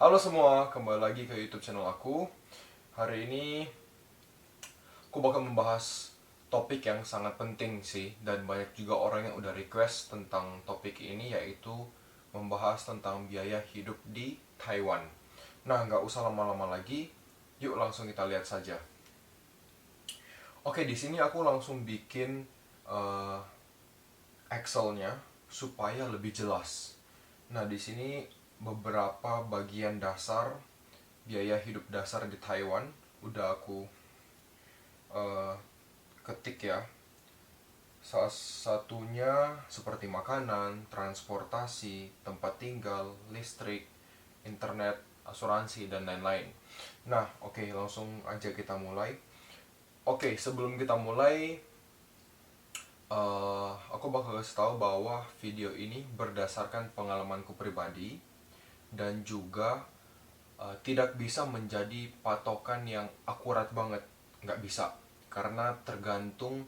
Halo semua, kembali lagi ke YouTube channel aku. Hari ini aku bakal membahas topik yang sangat penting sih, dan banyak juga orang yang udah request tentang topik ini, yaitu membahas tentang biaya hidup di Taiwan. Nah, nggak usah lama-lama lagi, yuk langsung kita lihat saja. Oke, di sini aku langsung bikin eh, Excel-nya supaya lebih jelas. Nah, di sini beberapa bagian dasar biaya hidup dasar di Taiwan udah aku eh, ketik ya. Salah satunya seperti makanan, transportasi, tempat tinggal, listrik, internet, asuransi, dan lain-lain. Nah, oke, langsung aja kita mulai. Oke, sebelum kita mulai, aku bakal kasih tahu bahwa video ini berdasarkan pengalamanku pribadi dan juga tidak bisa menjadi patokan yang akurat banget. Nggak bisa, karena tergantung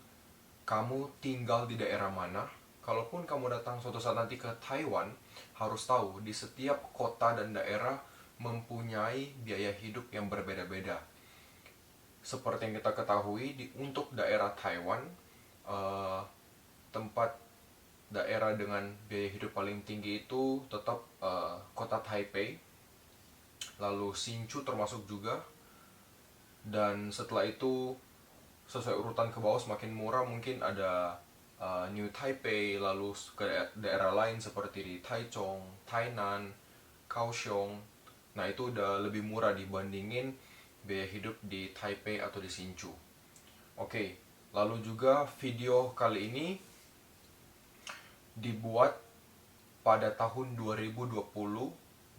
kamu tinggal di daerah mana. Kalaupun kamu datang suatu saat nanti ke Taiwan, harus tahu di setiap kota dan daerah mempunyai biaya hidup yang berbeda-beda. Seperti yang kita ketahui, untuk daerah Taiwan, eh, tempat daerah dengan biaya hidup paling tinggi itu tetap kota Taipei, lalu Hsinchu termasuk juga, dan setelah itu sesuai urutan ke bawah semakin murah mungkin ada New Taipei, lalu ke daerah lain seperti di Taichung, Tainan, Kaohsiung. Nah, itu udah lebih murah dibandingin biaya hidup di Taipei atau di Hsinchu. Oke, lalu juga video kali ini dibuat pada tahun 2020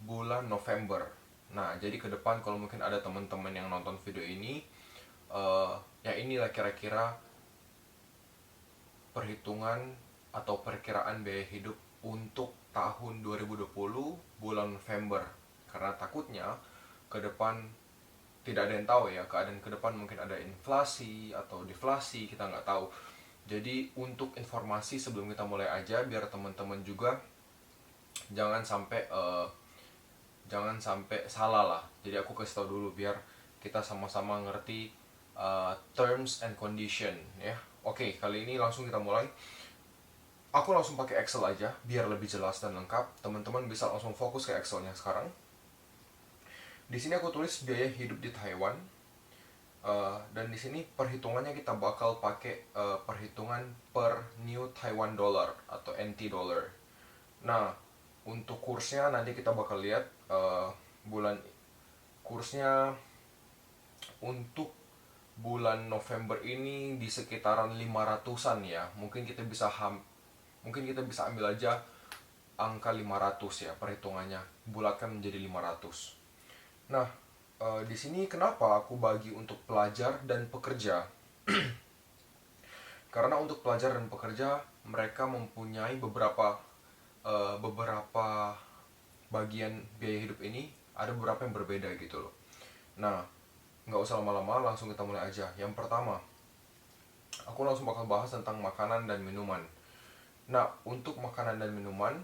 bulan November. Nah, jadi ke depan kalau mungkin ada teman-teman yang nonton video ini, ya inilah kira-kira perhitungan atau perkiraan biaya hidup untuk tahun 2020 bulan November. Karena takutnya ke depan tidak ada yang tahu ya, keadaan ke depan mungkin ada inflasi atau deflasi, kita nggak tahu. Jadi untuk informasi sebelum kita mulai aja, biar teman-teman juga jangan sampai jangan sampai salah lah. Jadi aku kasih tahu dulu biar kita sama-sama ngerti terms and condition ya. Oke, kali ini langsung kita mulai. Aku langsung pakai Excel aja biar lebih jelas dan lengkap. Teman-teman bisa langsung fokus ke Excelnya sekarang. Di sini aku tulis biaya hidup di Taiwan. Dan di sini perhitungannya kita bakal pakai perhitungan per New Taiwan Dollar atau NT Dollar. Nah, untuk kursnya nanti kita bakal lihat bulan kursnya untuk bulan November ini di sekitaran 500-an ya. Mungkin kita bisa ambil aja angka 500 ya perhitungannya. Bulatkan menjadi 500. Nah, di sini kenapa aku bagi untuk pelajar dan pekerja? Karena untuk pelajar dan pekerja mereka mempunyai beberapa bagian biaya hidup ini, ada beberapa yang berbeda gitu loh. Nah, nggak usah lama-lama, langsung kita mulai aja. Yang pertama, aku langsung bakal bahas tentang makanan dan minuman. Nah, untuk makanan dan minuman,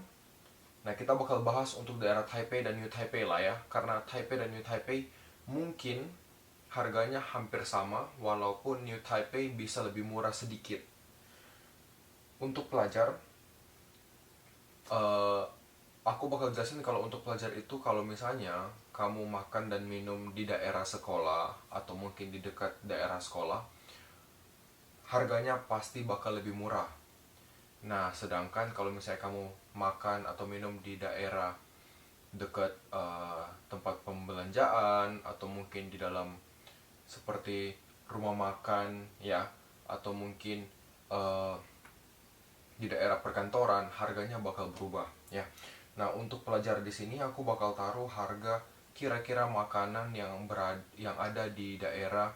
nah kita bakal bahas untuk daerah Taipei dan New Taipei lah ya. Karena Taipei dan New Taipei mungkin harganya hampir sama, walaupun New Taipei bisa lebih murah sedikit. Untuk pelajar, eh, aku bakal jelasin kalau untuk pelajar itu, kalau misalnya kamu makan dan minum di daerah sekolah atau mungkin di dekat daerah sekolah, harganya pasti bakal lebih murah. Nah, sedangkan kalau misalnya kamu makan atau minum di daerah dekat tempat pembelanjaan atau mungkin di dalam seperti rumah makan ya, atau mungkin eh, di daerah perkantoran, harganya bakal berubah ya. Nah, untuk pelajar di sini aku bakal taruh harga kira-kira makanan yang ada di daerah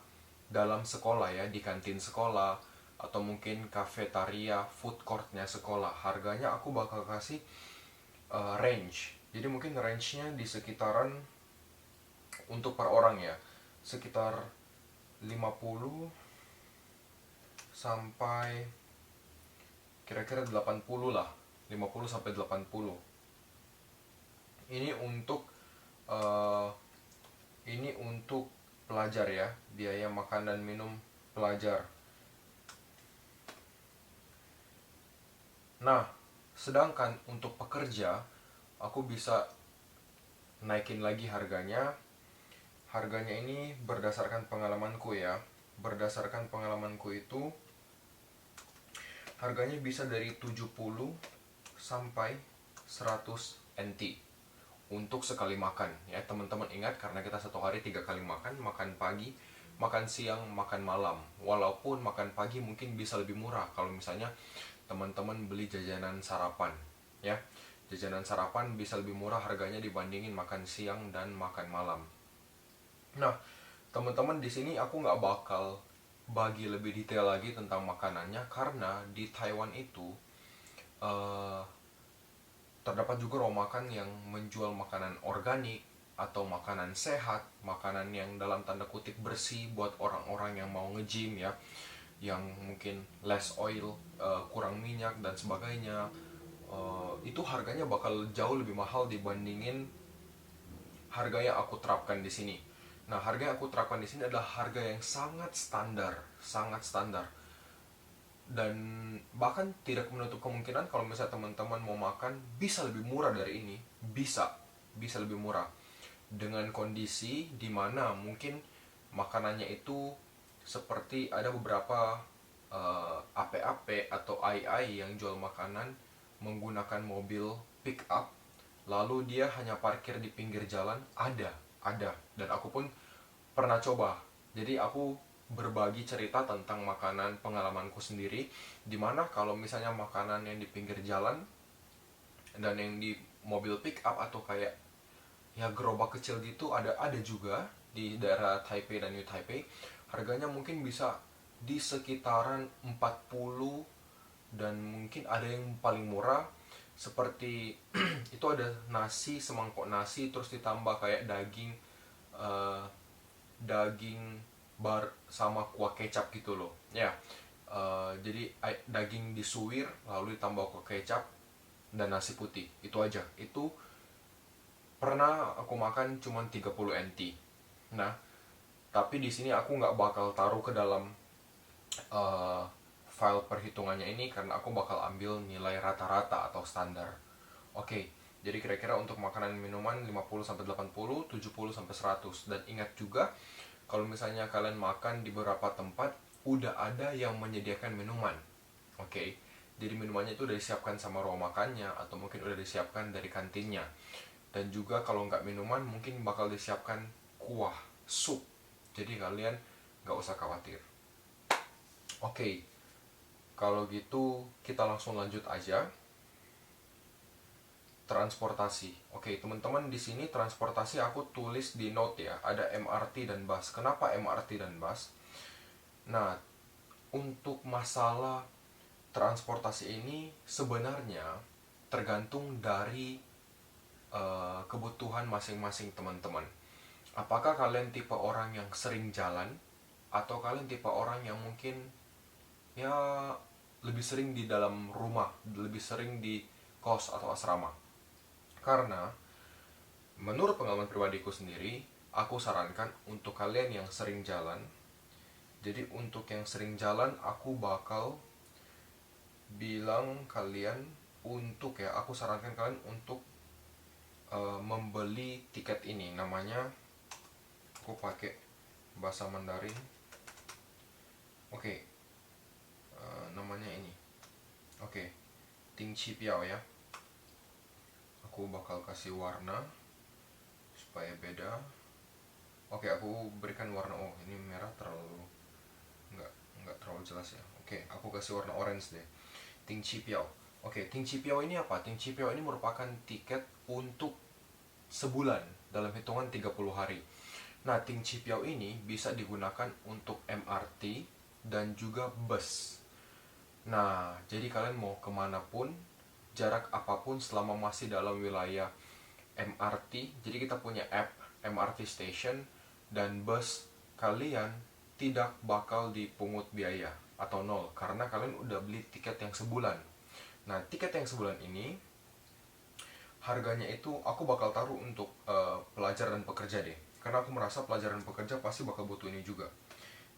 dalam sekolah ya, di kantin sekolah atau mungkin kafetaria, food courtnya sekolah. Harganya aku bakal kasih range. Jadi mungkin range-nya di sekitaran untuk per orang ya, sekitar 50 sampai kira-kira 80 lah, 50 sampai 80. Ini untuk pelajar ya, biaya makan dan minum pelajar. Nah, sedangkan untuk pekerja, aku bisa naikin lagi harganya. Harganya ini berdasarkan pengalamanku ya. Berdasarkan pengalamanku itu harganya bisa dari 70 sampai 100 NT untuk sekali makan ya. Teman-teman ingat, karena kita satu hari 3 kali makan, makan pagi, makan siang, makan malam. Walaupun makan pagi mungkin bisa lebih murah kalau misalnya teman-teman beli jajanan sarapan ya. Jajanan sarapan bisa lebih murah harganya dibandingin makan siang dan makan malam. Nah, teman-teman, di sini aku nggak bakal bagi lebih detail lagi tentang makanannya, karena di Taiwan itu eh, terdapat juga rumah makan yang menjual makanan organik atau makanan sehat, makanan yang dalam tanda kutip bersih buat orang-orang yang mau nge-gym ya, yang mungkin less oil, kurang minyak dan sebagainya. Itu harganya bakal jauh lebih mahal dibandingin harga yang aku terapkan di sini. Nah, harga yang aku terapkan di sini adalah harga yang sangat standar, sangat standar. Dan bahkan tidak menutup kemungkinan kalau misalnya teman-teman mau makan bisa lebih murah dari ini, bisa lebih murah. Dengan kondisi dimana mungkin makanannya itu seperti ada beberapa AP-AP atau AI yang jual makanan menggunakan mobil pick up, lalu dia hanya parkir di pinggir jalan. Ada, dan aku pun pernah coba. Jadi aku berbagi cerita tentang makanan pengalamanku sendiri, dimana kalau misalnya makanan yang di pinggir jalan dan yang di mobil pick up atau kayak ya gerobak kecil gitu, ada juga di daerah Taipei dan New Taipei. Harganya mungkin bisa di sekitaran 40, dan mungkin ada yang paling murah seperti itu ada nasi, semangkok nasi terus ditambah kayak eh, daging bar sama kuah kecap gitu loh ya. Jadi daging disuir lalu ditambah kuah kecap dan nasi putih, itu aja. Itu pernah aku makan cuman 30 NT. Nah, tapi di sini aku nggak bakal taruh ke dalam eh, file perhitungannya ini, karena aku bakal ambil nilai rata-rata atau standar. Oke, jadi kira-kira untuk makanan minuman 50-80, 70-100. Dan ingat juga, kalau misalnya kalian makan di beberapa tempat, udah ada yang menyediakan minuman. Oke, jadi minumannya itu udah disiapkan sama ruang makannya, atau mungkin udah disiapkan dari kantinnya. Dan juga kalau nggak minuman, mungkin bakal disiapkan kuah, sup. Jadi kalian nggak usah khawatir. Oke, kalau gitu kita langsung lanjut aja. Transportasi. Oke, teman-teman, di sini transportasi aku tulis di note ya. Ada MRT dan bus. Kenapa MRT dan bus? Nah, untuk masalah transportasi ini sebenarnya tergantung dari kebutuhan masing-masing teman-teman. Apakah kalian tipe orang yang sering jalan, atau kalian tipe orang yang mungkin ya lebih sering di dalam rumah, lebih sering di kos atau asrama? Karena menurut pengalaman pribadiku sendiri, aku sarankan untuk kalian yang sering jalan. Jadi untuk yang sering jalan, aku bakal bilang kalian untuk ya, aku sarankan kalian untuk membeli tiket ini. Namanya, aku pakai bahasa Mandarin. Oke, namanya ini. Oke, Ting Chi Piao ya. Aku bakal kasih warna supaya beda. Oke, aku berikan warna, oh ini merah terlalu nggak nggak terlalu jelas ya. Oke, aku kasih warna orange deh. Ting Chi Piao. Oke, Ting Chi Piao ini apa? Ting Chi Piao ini merupakan tiket untuk sebulan dalam hitungan 30 hari. Nah, Ting Chi Piao ini bisa digunakan untuk MRT dan juga bus. Nah, jadi kalian mau kemanapun, jarak apapun selama masih dalam wilayah MRT. Jadi kita punya app MRT Station, dan bus kalian tidak bakal dipungut biaya atau nol, karena kalian udah beli tiket yang sebulan. Nah, tiket yang sebulan ini harganya itu aku bakal taruh untuk pelajar dan pekerja deh, karena aku merasa pelajaran pekerja pasti bakal butuh ini juga.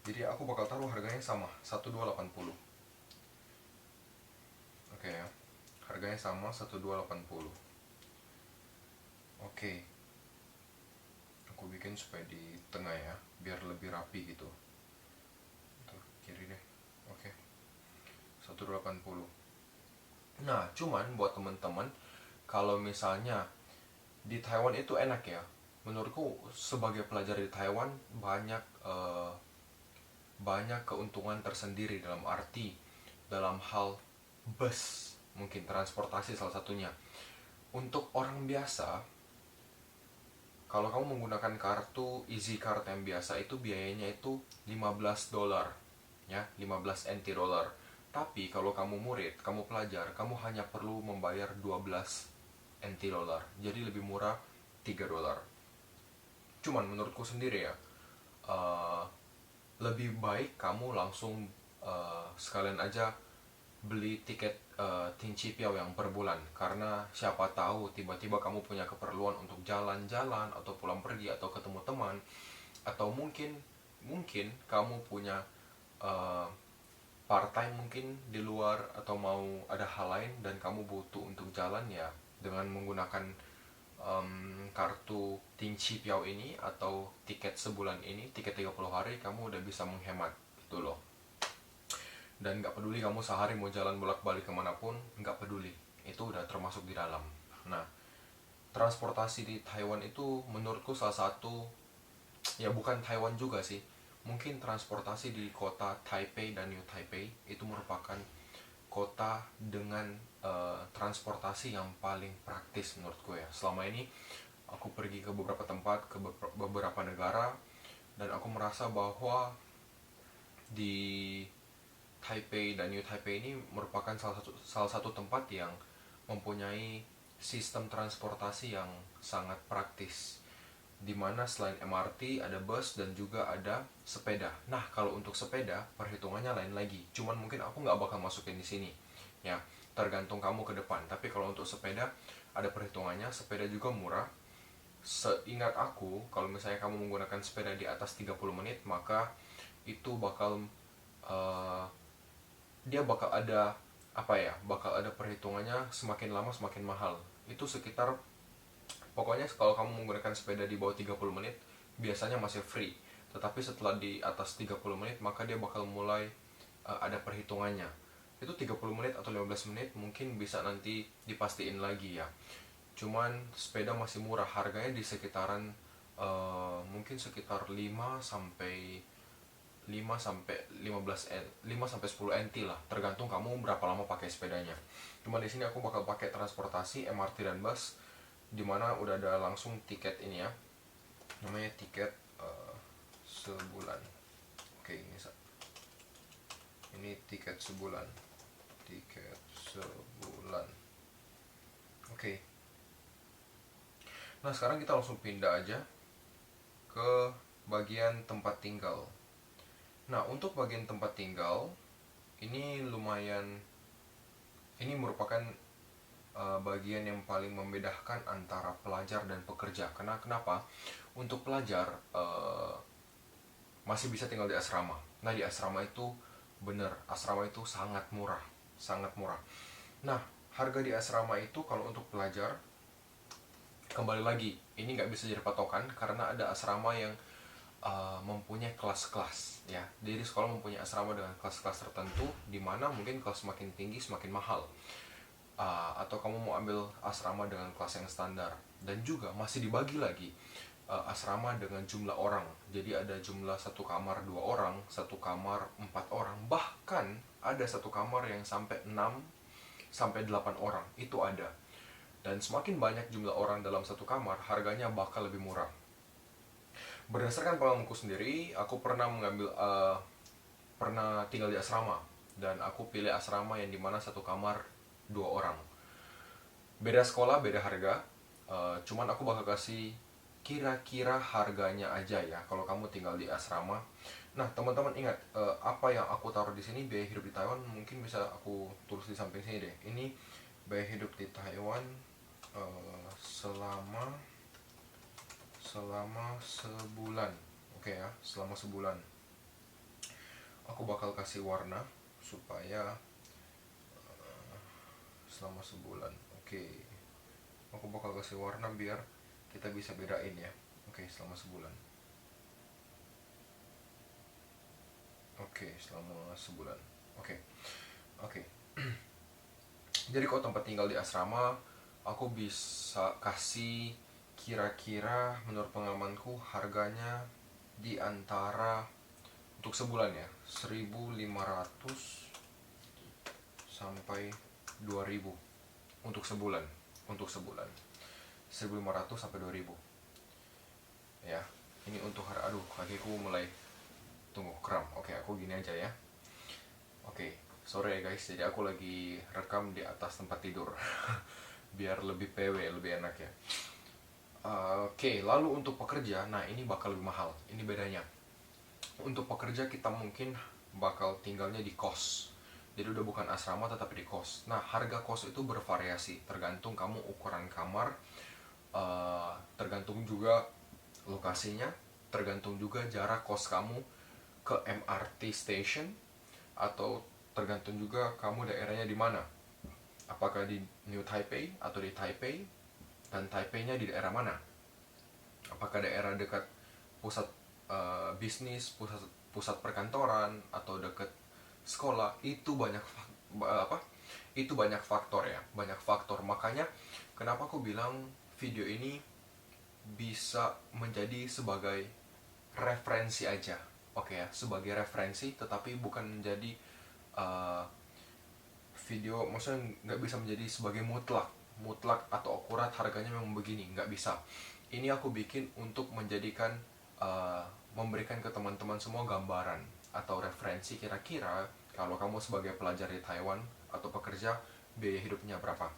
Jadi aku bakal taruh harganya sama 1280. Oke ya, harganya sama 1280. Oke, aku bikin supaya di tengah ya, biar lebih rapi gitu. Tuh, kiri deh. Oke, 1280. Nah, cuman buat teman-teman, kalau misalnya di Taiwan itu enak ya. Menurutku sebagai pelajar di Taiwan banyak banyak keuntungan tersendiri, dalam arti dalam hal bus, mungkin transportasi salah satunya. Untuk orang biasa, kalau kamu menggunakan kartu Easy Card yang biasa itu biayanya itu 15 dolar ya, 15 NT dolar. Tapi kalau kamu murid, kamu pelajar, kamu hanya perlu membayar 12 NT dolar. Jadi lebih murah 3 dolar. Cuman menurutku sendiri ya, eh, lebih baik kamu langsung sekalian aja beli tiket Tingci Piao yang per bulan, karena siapa tahu tiba-tiba kamu punya keperluan untuk jalan-jalan atau pulang pergi atau ketemu teman, atau mungkin mungkin kamu punya uh, part time mungkin di luar, atau mau ada hal lain dan kamu butuh untuk jalan ya, dengan menggunakan kartu Tingci Piao ini atau tiket sebulan ini, tiket 30 hari, kamu udah bisa menghemat gitu loh. Dan nggak peduli kamu sehari mau jalan bolak-balik kemanapun, nggak peduli, itu udah termasuk di dalam. Nah, transportasi di Taiwan itu menurutku salah satu, ya bukan Taiwan juga sih, mungkin transportasi di kota Taipei dan New Taipei itu merupakan kota dengan transportasi yang paling praktis menurutku ya. Selama ini aku pergi ke beberapa tempat, ke beberapa negara, dan aku merasa bahwa di Taipei dan New Taipei ini merupakan salah satu tempat yang mempunyai sistem transportasi yang sangat praktis, dimana selain MRT ada bus dan juga ada sepeda. Nah, kalau untuk sepeda perhitungannya lain lagi. Cuman mungkin aku nggak bakal masukin di sini, ya tergantung kamu ke depan. Tapi kalau untuk sepeda ada perhitungannya. Sepeda juga murah. Seingat aku, kalau misalnya kamu menggunakan sepeda di atas 30 menit, maka itu bakal uh, dia bakal ada apa ya, bakal ada perhitungannya, semakin lama semakin mahal. Itu sekitar, pokoknya kalau kamu menggunakan sepeda di bawah 30 menit biasanya masih free, tetapi setelah di atas 30 menit maka dia bakal mulai ada perhitungannya. Itu 30 menit atau 15 menit mungkin bisa nanti dipastiin lagi ya. Cuman sepeda masih murah, harganya di sekitaran mungkin sekitar 5 sampai 15 5 sampai 10 NT lah, tergantung kamu berapa lama pakai sepedanya. Cuma di sini aku bakal pakai transportasi MRT dan bus, dimana udah ada langsung tiket ini ya, namanya tiket sebulan. Oke, ini tiket sebulan, tiket sebulan. Oke. Nah, sekarang kita langsung pindah aja ke bagian tempat tinggal. Nah, untuk bagian tempat tinggal ini lumayan, ini merupakan bagian yang paling membedakan antara pelajar dan pekerja. Karena kenapa? Untuk pelajar masih bisa tinggal di asrama. Nah, di asrama itu bener, asrama itu sangat murah, sangat murah. Nah, harga di asrama itu kalau untuk pelajar, kembali lagi, ini nggak bisa jadi patokan karena ada asrama yang mempunyai kelas-kelas ya. Jadi sekolah mempunyai asrama dengan kelas-kelas tertentu, di mana mungkin kelas semakin tinggi semakin mahal. Atau kamu mau ambil asrama dengan kelas yang standar, dan juga masih dibagi lagi asrama dengan jumlah orang. Jadi ada jumlah satu kamar 2 orang, satu kamar 4 orang, bahkan ada satu kamar yang sampai 6 sampai 8 orang itu ada. Dan semakin banyak jumlah orang dalam satu kamar, harganya bakal lebih murah. Berdasarkan pengalamanku sendiri, aku pernah tinggal di asrama, dan aku pilih asrama yang dimana satu kamar 2 orang. Beda sekolah, beda harga. Cuman aku bakal kasih kira-kira harganya aja ya kalau kamu tinggal di asrama. Nah, teman-teman ingat, apa yang aku taruh di sini biaya hidup di Taiwan, mungkin bisa aku tulis di samping sini deh. Ini biaya hidup di Taiwan selama selama sebulan. Oke ya, selama sebulan aku bakal kasih warna supaya selama sebulan. Oke, aku bakal kasih warna biar kita bisa bedain ya. Oke, selama sebulan. Oke, selama sebulan. Oke. Oke. Jadi kalau tempat tinggal di asrama, aku bisa kasih kira-kira menurut pengalamanku harganya di antara untuk sebulan ya 1.500 sampai 2.000 untuk sebulan. Untuk sebulan 1.500 sampai 2.000 ya. Ini untuk harga, aduh kakiku mulai tunggu kram. Oke, aku gini aja ya. Oke, sore ya guys, jadi aku lagi rekam di atas tempat tidur biar lebih PW, lebih enak ya. Oke, lalu untuk pekerja, nah ini bakal lebih mahal. Ini bedanya. Untuk pekerja kita mungkin bakal tinggalnya di kos. Jadi udah bukan asrama tetapi di kos. Nah, harga kos itu bervariasi, tergantung kamu ukuran kamar, tergantung juga lokasinya, tergantung juga jarak kos kamu ke MRT station, atau tergantung juga kamu daerahnya di mana. Apakah di New Taipei atau di Taipei, dan Taipei-nya di daerah mana? Apakah daerah dekat pusat bisnis, pusat perkantoran, atau dekat sekolah? Itu banyak apa? Itu banyak faktor ya, banyak faktor. Makanya kenapa aku bilang video ini bisa menjadi sebagai referensi aja. Oke ya, sebagai referensi, tetapi bukan menjadi uh, video, maksudnya nggak bisa menjadi sebagai mutlak atau akurat harganya memang begini, nggak bisa. Ini aku bikin untuk menjadikan memberikan ke teman-teman semua gambaran atau referensi kira-kira kalau kamu sebagai pelajar di Taiwan atau pekerja, biaya hidupnya berapa.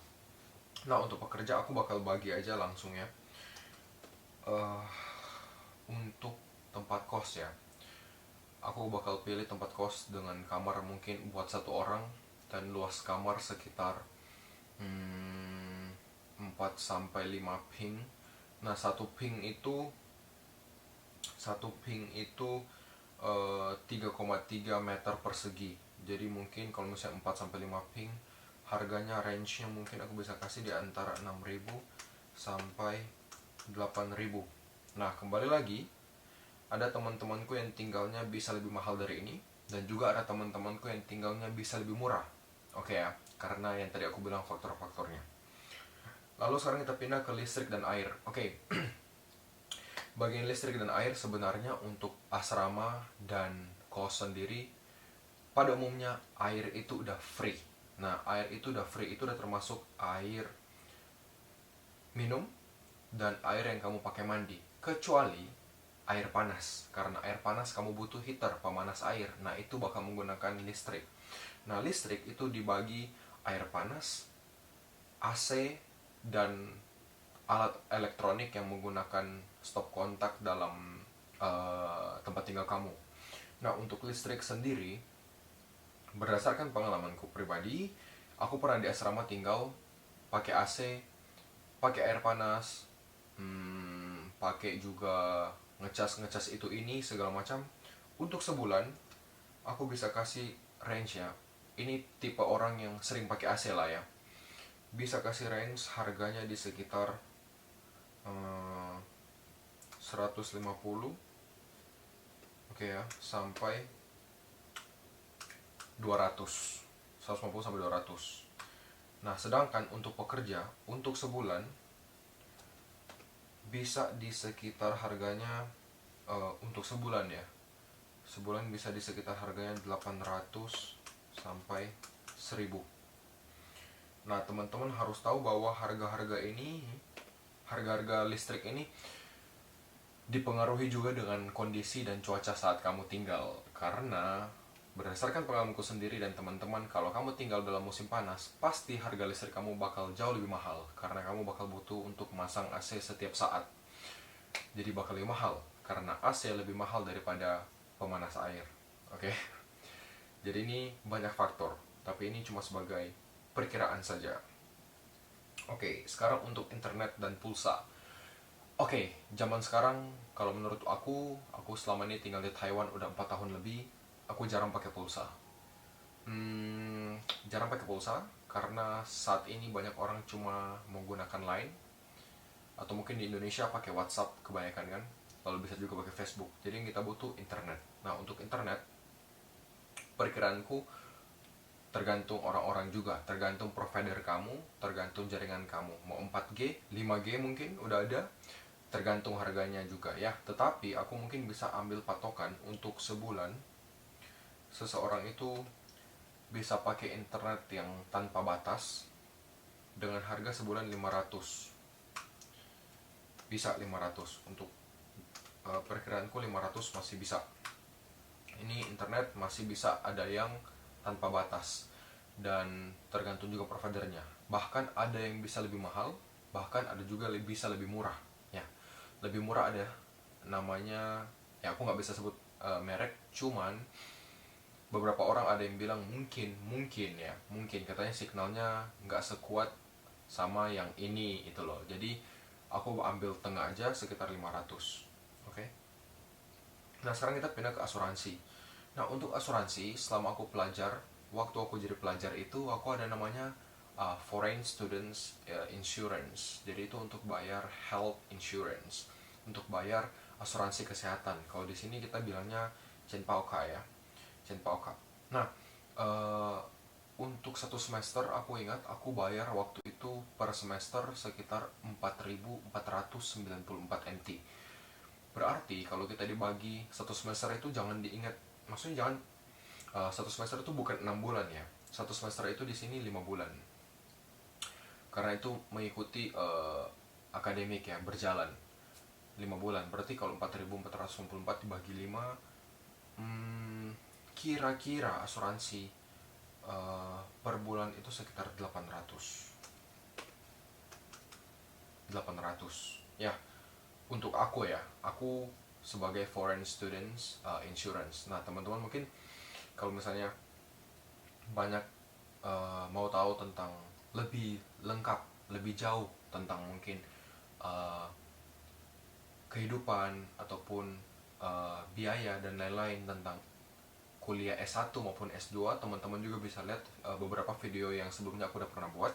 Nah, untuk pekerja aku bakal bagi aja langsung ya. uh, untuk tempat kos ya, aku bakal pilih tempat kos dengan kamar mungkin buat satu orang dan luas kamar sekitar 4 sampai 5 ping. Nah, satu ping itu 3,3 meter persegi. Jadi mungkin kalau misalnya 4 sampai 5 ping, harganya range-nya mungkin aku bisa kasih di antara 6.000 sampai 8.000. Nah, kembali lagi, ada teman-temanku yang tinggalnya bisa lebih mahal dari ini, dan juga ada teman-temanku yang tinggalnya bisa lebih murah. Oke ya, karena yang tadi aku bilang faktor-faktornya. Lalu sekarang kita pindah ke listrik dan air. Oke. Bagian listrik dan air sebenarnya untuk asrama dan kos sendiri, pada umumnya air itu udah free. Nah, air itu udah free, itu udah termasuk air minum dan air yang kamu pakai mandi. Kecuali air panas, karena air panas kamu butuh heater, pemanas air. Nah, itu bakal menggunakan listrik. Nah, listrik itu dibagi air panas, AC, dan alat elektronik yang menggunakan stop kontak dalam tempat tinggal kamu. Nah, untuk listrik sendiri, berdasarkan pengalamanku pribadi, aku pernah di asrama tinggal pakai AC, pakai air panas, pakai juga ngecas itu ini segala macam. Untuk sebulan aku bisa kasih range ya. Ini tipe orang yang sering pakai AC lah ya. Bisa kasih range harganya di sekitar 150, oke ya, sampai 200. 150 sampai 200. Nah, sedangkan untuk pekerja untuk sebulan bisa di sekitar harganya untuk sebulan ya. Sebulan bisa di sekitar harganya 800 sampai 1000. Nah, teman-teman harus tahu bahwa harga-harga listrik ini dipengaruhi juga dengan kondisi dan cuaca saat kamu tinggal. Karena berdasarkan pengalamanku sendiri dan teman-teman, kalau kamu tinggal dalam musim panas, pasti harga listrik kamu bakal jauh lebih mahal, karena kamu bakal butuh untuk masang AC setiap saat. Jadi bakal lebih mahal, karena AC lebih mahal daripada pemanas air. Oke. Jadi ini banyak faktor, tapi ini cuma sebagai perkiraan saja. Oke, sekarang untuk internet dan pulsa. Oke, zaman sekarang kalau menurut aku selama ini tinggal di Taiwan udah 4 tahun lebih, aku jarang pakai pulsa. Hmm, Jarang pakai pulsa karena saat ini banyak orang cuma menggunakan Line atau mungkin di Indonesia pakai WhatsApp kebanyakan kan. Lalu bisa juga pakai Facebook. Jadi yang kita butuh internet. Nah, untuk internet perkiraanku tergantung orang-orang juga, tergantung provider kamu, tergantung jaringan kamu. Mau 4G, 5G mungkin udah ada, tergantung harganya juga ya. Tetapi aku mungkin bisa ambil patokan untuk sebulan seseorang itu bisa pakai internet yang tanpa batas dengan harga sebulan 500. Bisa 500 untuk perkiraanku 500 masih bisa. Ini internet masih bisa ada yang tanpa batas dan tergantung juga providernya. Bahkan ada yang bisa lebih mahal, bahkan ada juga bisa lebih murah ya. Lebih murah ada namanya, ya aku nggak bisa sebut merek, cuman beberapa orang ada yang bilang mungkin ya, mungkin katanya signalnya nggak sekuat sama yang ini itu loh. Jadi aku ambil tengah aja sekitar 500. Oke. Nah, sekarang kita pindah ke asuransi. Nah, untuk asuransi selama aku pelajar, waktu aku jadi pelajar itu aku ada namanya Foreign Students Insurance. Jadi itu untuk bayar health insurance, untuk bayar asuransi kesehatan. Kalau di sini kita bilangnya Chenpauka ya, Chenpauka. Nah, eh, untuk satu semester aku ingat aku bayar waktu itu per semester sekitar 4.494 NT. Berarti kalau kita dibagi satu semester itu jangan diingat, maksudnya jangan satu semester itu bukan 6 bulan ya. Satu semester itu di sini 5 bulan. Karena itu mengikuti akademik ya, berjalan 5 bulan. Berarti kalau 4.494 dibagi 5, kira-kira asuransi per bulan itu sekitar 800 ya. Untuk aku ya, aku sebagai foreign students insurance. Nah, teman-teman mungkin kalau misalnya banyak mau tahu tentang lebih lengkap, lebih jauh tentang mungkin uh, kehidupan ataupun biaya dan lain-lain tentang kuliah S1 maupun S2, teman-teman juga bisa lihat beberapa video yang sebelumnya aku udah pernah buat.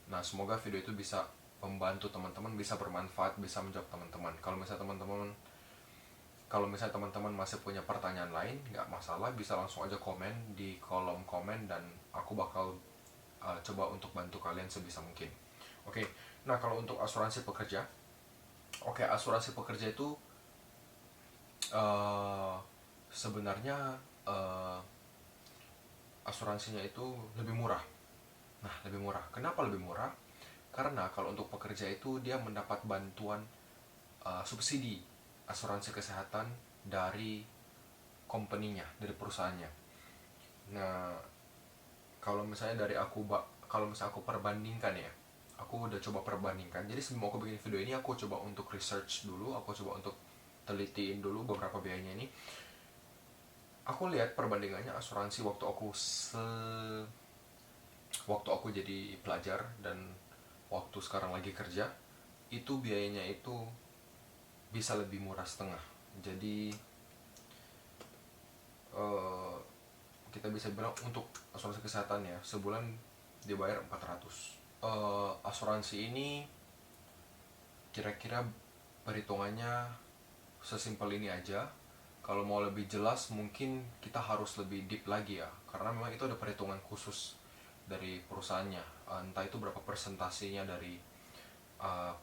Nah, semoga video itu bisa membantu teman-teman, bisa bermanfaat, bisa menjawab teman-teman. Kalau misalnya teman-teman masih punya pertanyaan lain, nggak masalah, bisa langsung aja komen di kolom komen dan aku bakal coba untuk bantu kalian sebisa mungkin. Oke, nah kalau untuk asuransi pekerja, oke, asuransi pekerja itu uh, sebenarnya asuransinya itu lebih murah. Nah, lebih murah. Kenapa lebih murah? Karena kalau untuk pekerja itu dia mendapat bantuan subsidi asuransi kesehatan dari company-nya, dari perusahaannya. Nah, kalau misalnya aku perbandingkan ya, aku udah coba perbandingkan. Jadi sebelum aku bikin video ini aku coba untuk research dulu, aku coba untuk telitiin dulu beberapa biayanya ini. Aku lihat perbandingannya asuransi waktu aku jadi pelajar dan waktu sekarang lagi kerja, itu biayanya itu bisa lebih murah setengah. Jadi eh, kita bisa bilang untuk asuransi kesehatan ya, sebulan dibayar 400. Asuransi ini kira-kira perhitungannya sesimpel ini aja. Kalau mau lebih jelas mungkin kita harus lebih deep lagi ya, karena memang itu ada perhitungan khusus dari perusahaannya. Entah itu berapa persentasinya dari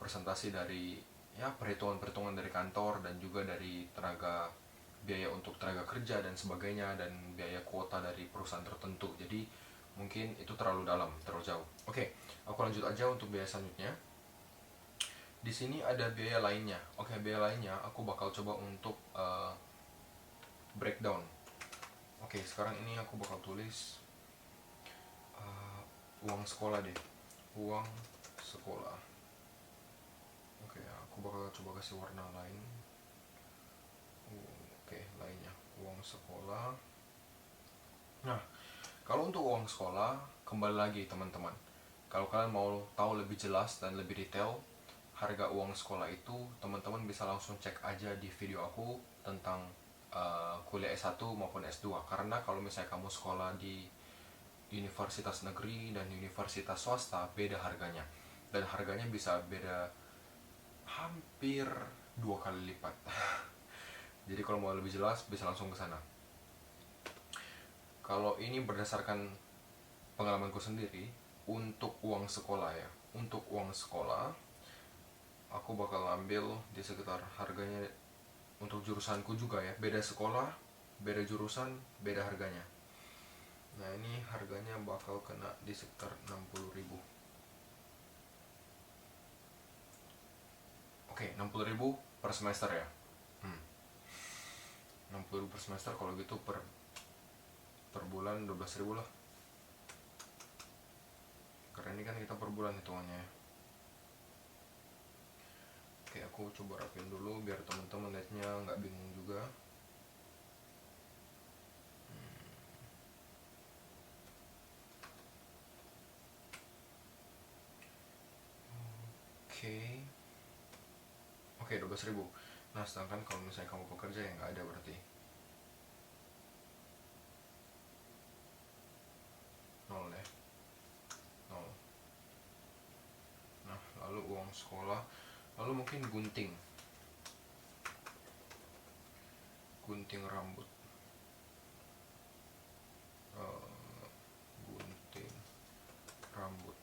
presentasi dari ya perhitungan-perhitungan dari kantor dan juga dari biaya untuk tenaga kerja dan sebagainya, dan biaya kuota dari perusahaan tertentu. Jadi mungkin itu terlalu dalam, terlalu jauh. Oke, aku lanjut aja untuk biaya selanjutnya. Di sini ada biaya lainnya. Oke, biaya lainnya aku bakal coba untuk breakdown. Oke, sekarang ini aku bakal tulis uang sekolah deh. Uang sekolah. Oke, aku bakal coba kasih warna lain. Oke, lainnya uang sekolah. Nah, kalau untuk uang sekolah, kembali lagi teman-teman. Kalau kalian mau tahu lebih jelas dan lebih detail, harga uang sekolah itu, teman-teman bisa langsung cek aja di video aku tentang kuliah S1 maupun S2. Karena kalau misalnya kamu sekolah di universitas negeri dan universitas swasta, beda harganya. Dan harganya bisa beda hampir 2 kali lipat. Jadi kalau mau lebih jelas bisa langsung ke sana. Kalau ini berdasarkan pengalamanku sendiri, untuk uang sekolah ya, untuk uang sekolah aku bakal ambil di sekitar harganya. Untuk jurusanku juga ya, beda sekolah, beda jurusan, beda harganya. Nah ini harganya bakal kena di sekitar 60.000. Oke, 60.000 per semester ya. 60.000 per semester, kalau gitu per bulan 12.000 lah. Karena ini kan kita per bulan hitungannya ya. Oke, aku coba rapin dulu biar teman-teman lihatnya nggak bingung juga. Oke. Oke, 12.000. Nah, sedangkan kalau misalnya kamu bekerja ya nggak ada berarti. Nol ya. Nol. Nah, lalu uang sekolah. Lalu mungkin gunting. Gunting rambut. Gunting rambut.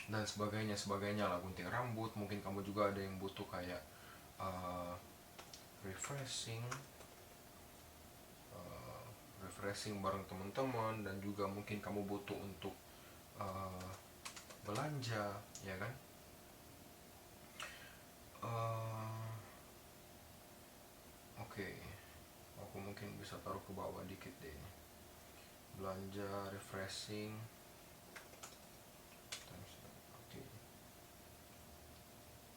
Dan sebagainya lah, gunting rambut. Mungkin kamu juga ada yang butuh kayak refreshing bareng teman-teman, dan juga mungkin kamu butuh untuk belanja, ya kan? Oke, aku mungkin bisa taruh ke bawah dikit deh ini. Belanja, refreshing.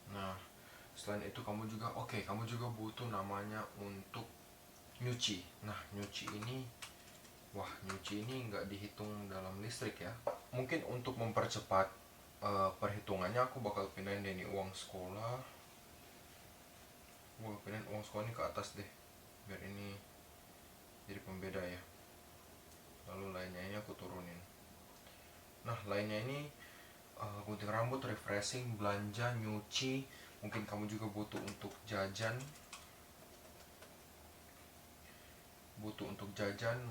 Nah, selain itu kamu juga kamu juga butuh namanya untuk nyuci. Nah, nyuci ini nggak dihitung dalam listrik ya. Mungkin untuk mempercepat perhitungannya, aku bakal pindahin deh nih uang sekolah. Gue pindahin uang sekolah ini ke atas deh, biar ini jadi pembeda ya. Lalu lainnya ini aku turunin. Nah, lainnya ini gunting rambut, refreshing, belanja, nyuci. Mungkin kamu juga butuh untuk jajan.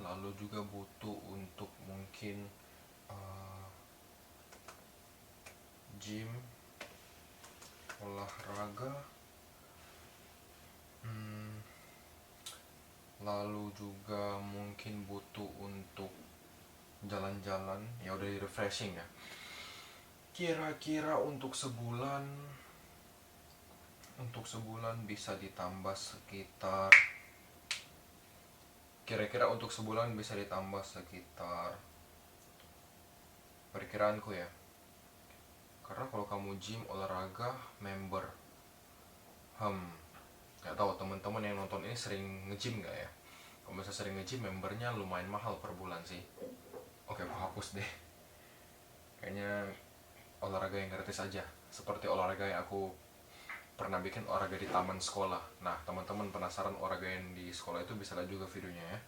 Lalu juga butuh untuk mungkin gym, olahraga. Lalu juga mungkin butuh untuk jalan-jalan, ya udah di refreshing ya. Kira-kira untuk sebulan bisa ditambah sekitar perkiraanku ya. Karena kalau kamu gym, olahraga, member, nggak tahu teman-teman yang nonton ini sering nge-gym nggak ya? Kalau misalnya sering nge-gym, membernya lumayan mahal per bulan sih. Oke, aku hapus deh. Kayaknya olahraga yang gratis aja. Seperti olahraga yang aku pernah bikin, olahraga di taman sekolah. Nah, teman-teman penasaran olahraga yang di sekolah itu, bisa lihat juga videonya ya.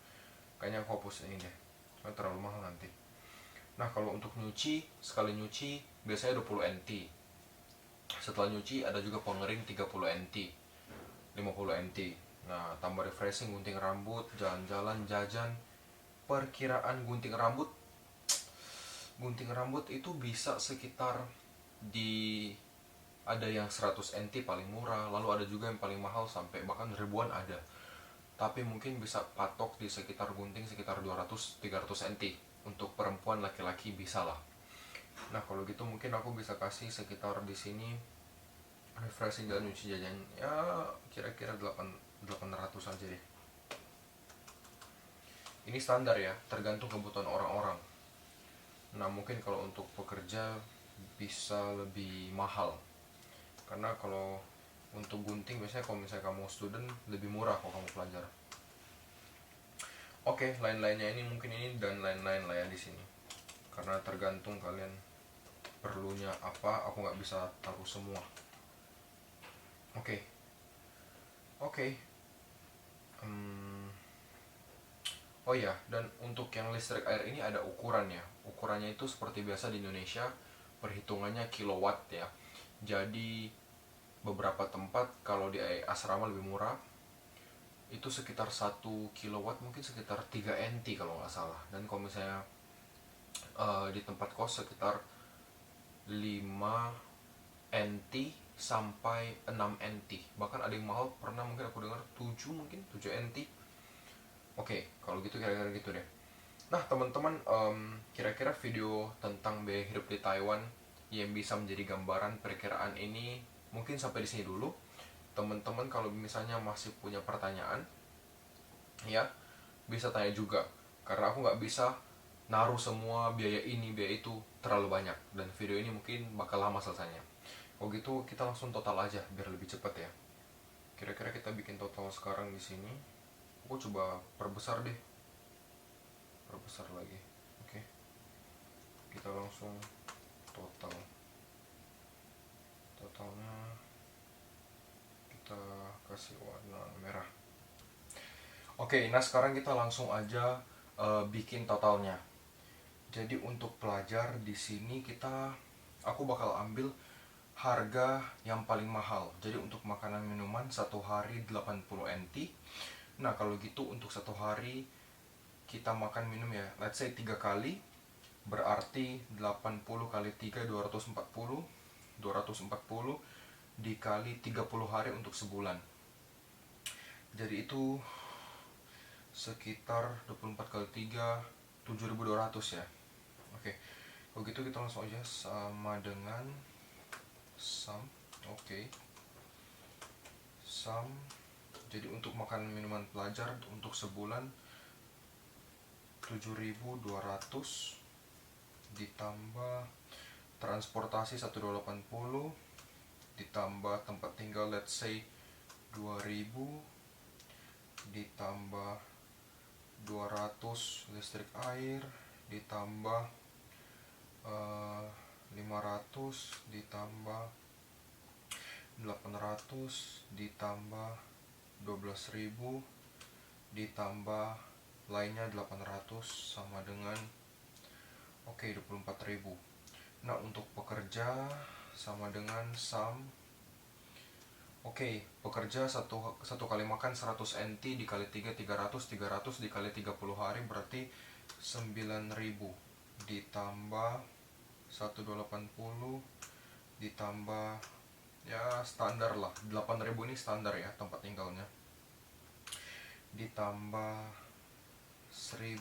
Kayaknya aku hapus ini deh, karena terlalu mahal nanti. Nah, kalau untuk nyuci, sekali nyuci biasanya 20 NT. Setelah nyuci ada juga pengering 30 NT, 50 NT. Nah, tambah refreshing, gunting rambut, jalan-jalan, jajan. Perkiraan gunting rambut itu bisa sekitar di, ada yang 100 NT paling murah, lalu ada juga yang paling mahal sampai bahkan ribuan ada. Tapi mungkin bisa patok di sekitar gunting sekitar 200-300 NT. Untuk perempuan, laki-laki bisa lah. Nah, kalau gitu mungkin aku bisa kasih sekitar di sini refreshing dan nyuci jajan ya kira-kira 800 aja deh. Ini standar ya, tergantung kebutuhan orang-orang. Nah, mungkin kalau untuk pekerja bisa lebih mahal. Karena kalau untuk gunting biasanya kalau misalnya kamu student lebih murah kalau kamu pelajar. Oke, lain-lainnya ini mungkin ini dan lain-lain lah ya di sini. Karena tergantung kalian perlunya apa, aku nggak bisa taruh semua. Oke. Oke. Hmm, oh ya, dan untuk yang listrik air ini ada ukurannya. Ukurannya itu seperti biasa di Indonesia, perhitungannya kilowatt ya. Jadi beberapa tempat kalau di asrama lebih murah, itu sekitar 1 kilowatt mungkin sekitar 3 NT kalau nggak salah. Dan kalau misalnya di tempat kos sekitar 5 NT sampai 6 NT. Bahkan ada yang mahal, pernah mungkin aku dengar 7, mungkin 7 NT. Oke, kalau gitu kira-kira gitu deh. Nah, teman-teman, kira-kira video tentang biaya hidup di Taiwan yang bisa menjadi gambaran perkiraan ini mungkin sampai di sini dulu. Teman-teman kalau misalnya masih punya pertanyaan, ya bisa tanya juga. Karena aku nggak bisa naruh semua biaya ini, biaya itu terlalu banyak. Dan video ini mungkin bakal lama selesainya. Kalau gitu kita langsung total aja biar lebih cepat ya. Kira-kira kita bikin total sekarang di sini. Aku coba perbesar deh, perbesar lagi. Oke, kita langsung total. Totalnya kita kasih warna merah. Oke, nah sekarang kita langsung aja bikin totalnya. Jadi untuk pelajar di sini aku bakal ambil harga yang paling mahal. Jadi untuk makanan minuman satu hari 80 NT. Nah kalau gitu untuk satu hari kita makan minum ya, let's say 3 kali, berarti 80 kali 3 240. 240 dikali 30 hari untuk sebulan. Jadi itu sekitar 24 kali 3 7.200 ya. Oke. Kalau gitu kita langsung aja sama dengan sum. Oke. Sum. Jadi untuk makan minuman pelajar untuk sebulan 7.200 ditambah transportasi 1.280 ditambah tempat tinggal let's say 2.000 ditambah 200 listrik air ditambah 500 ditambah 800 ditambah 12.000 ditambah lainnya 800 sama dengan 24.000. Nah untuk pekerja sama dengan sum. Pekerja satu kali makan 100 NT dikali 3 300 dikali 30 hari berarti 9.000 ditambah 1.280 ditambah ya standar lah 8.000, ini standar ya tempat tinggalnya, ditambah 1.000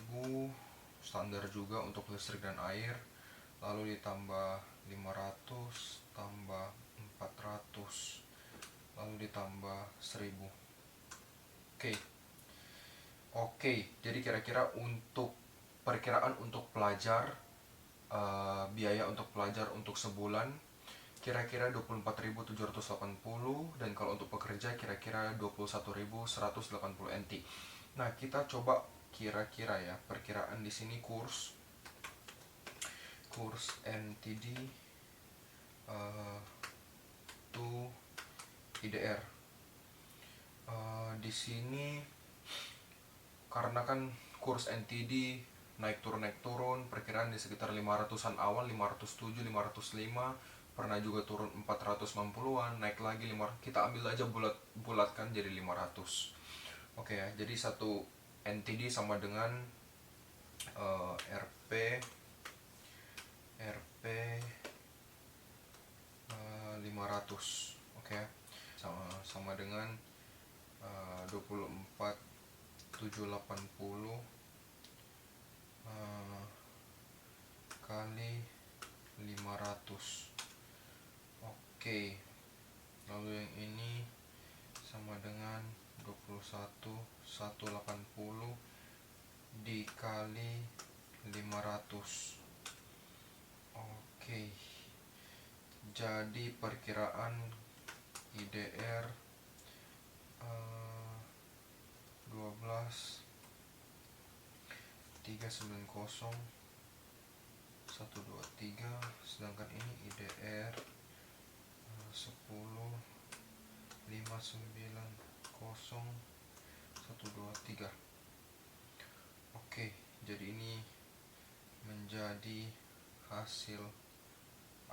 standar juga untuk listrik dan air, lalu ditambah 500 tambah 400 lalu ditambah 1.000. Oke, jadi kira-kira untuk perkiraan untuk pelajar, biaya untuk pelajar untuk sebulan kira-kira 24.780, dan kalau untuk pekerja kira-kira 21.180 NT. Nah, kita coba kira-kira ya perkiraan di sini kurs NTD to IDR. Di sini karena kan kurs NTD naik turun perkiraan di sekitar 500-an awal, 507 505, pernah juga turun 460-an, naik lagi 500, kita ambil aja bulatkan jadi 500. Oke ya, jadi 1 NTD sama dengan RP 500. Oke, sama dengan 24.780 kali 500. Oke, lalu yang ini sama dengan 21.180 dikali 500. Oke, jadi perkiraan IDR 12.390 123, sedangkan ini IDR 10 590 123. Oke, jadi ini menjadi hasil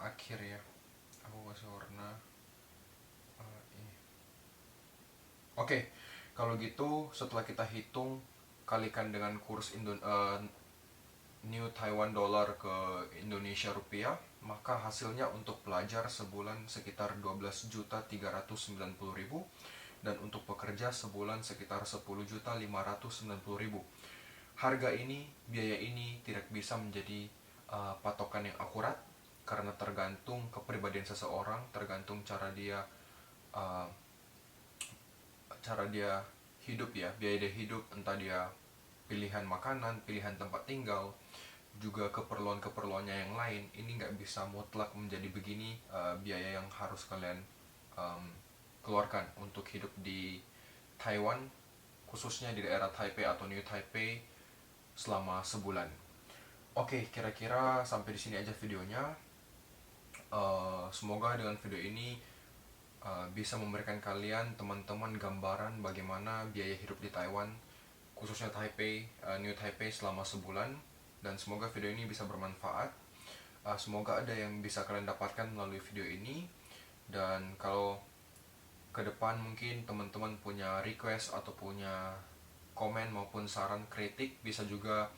akhir ya. Aku kasih warna ini. Oke, kalau gitu setelah kita hitung kalikan dengan kurs New Taiwan Dollar ke Indonesia Rupiah, maka hasilnya untuk pelajar sebulan sekitar 12.390.000 dan untuk pekerja sebulan sekitar 10.590.000. Harga ini, biaya ini tidak bisa menjadi patokan yang akurat karena tergantung kepribadian seseorang, tergantung uh, cara dia hidup ya, biaya dia hidup, entah dia pilihan makanan, pilihan tempat tinggal, juga keperluan-keperluannya yang lain. Ini nggak bisa mutlak menjadi begini biaya yang harus kalian keluarkan untuk hidup di Taiwan, khususnya di daerah Taipei atau New Taipei selama sebulan. Oke, kira-kira sampai di sini aja videonya. Semoga dengan video ini bisa memberikan kalian teman-teman gambaran bagaimana biaya hidup di Taiwan, khususnya Taipei, New Taipei selama sebulan. Dan semoga video ini bisa bermanfaat. Semoga ada yang bisa kalian dapatkan melalui video ini. Dan kalau ke depan mungkin teman-teman punya request atau punya komen maupun saran kritik, bisa juga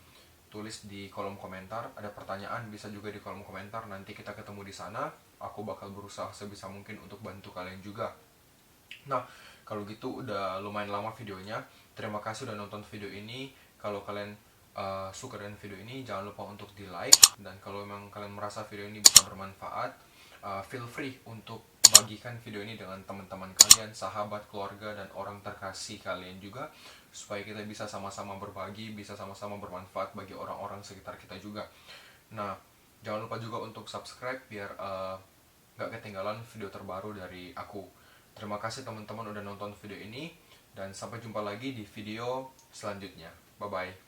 tulis di kolom komentar. Ada pertanyaan bisa juga di kolom komentar. Nanti kita ketemu di sana. Aku bakal berusaha sebisa mungkin untuk bantu kalian juga. Nah, kalau gitu udah lumayan lama videonya. Terima kasih udah nonton video ini. Kalau kalian suka dengan video ini, jangan lupa untuk di like. Dan kalau memang kalian merasa video ini bisa bermanfaat, feel free untuk bagikan video ini dengan teman-teman kalian, sahabat, keluarga, dan orang terkasih kalian juga, supaya kita bisa sama-sama berbagi, bisa sama-sama bermanfaat bagi orang-orang sekitar kita juga. Nah, jangan lupa juga untuk subscribe biar gak ketinggalan video terbaru dari aku. Terima kasih teman-teman udah nonton video ini, dan sampai jumpa lagi di video selanjutnya. Bye-bye.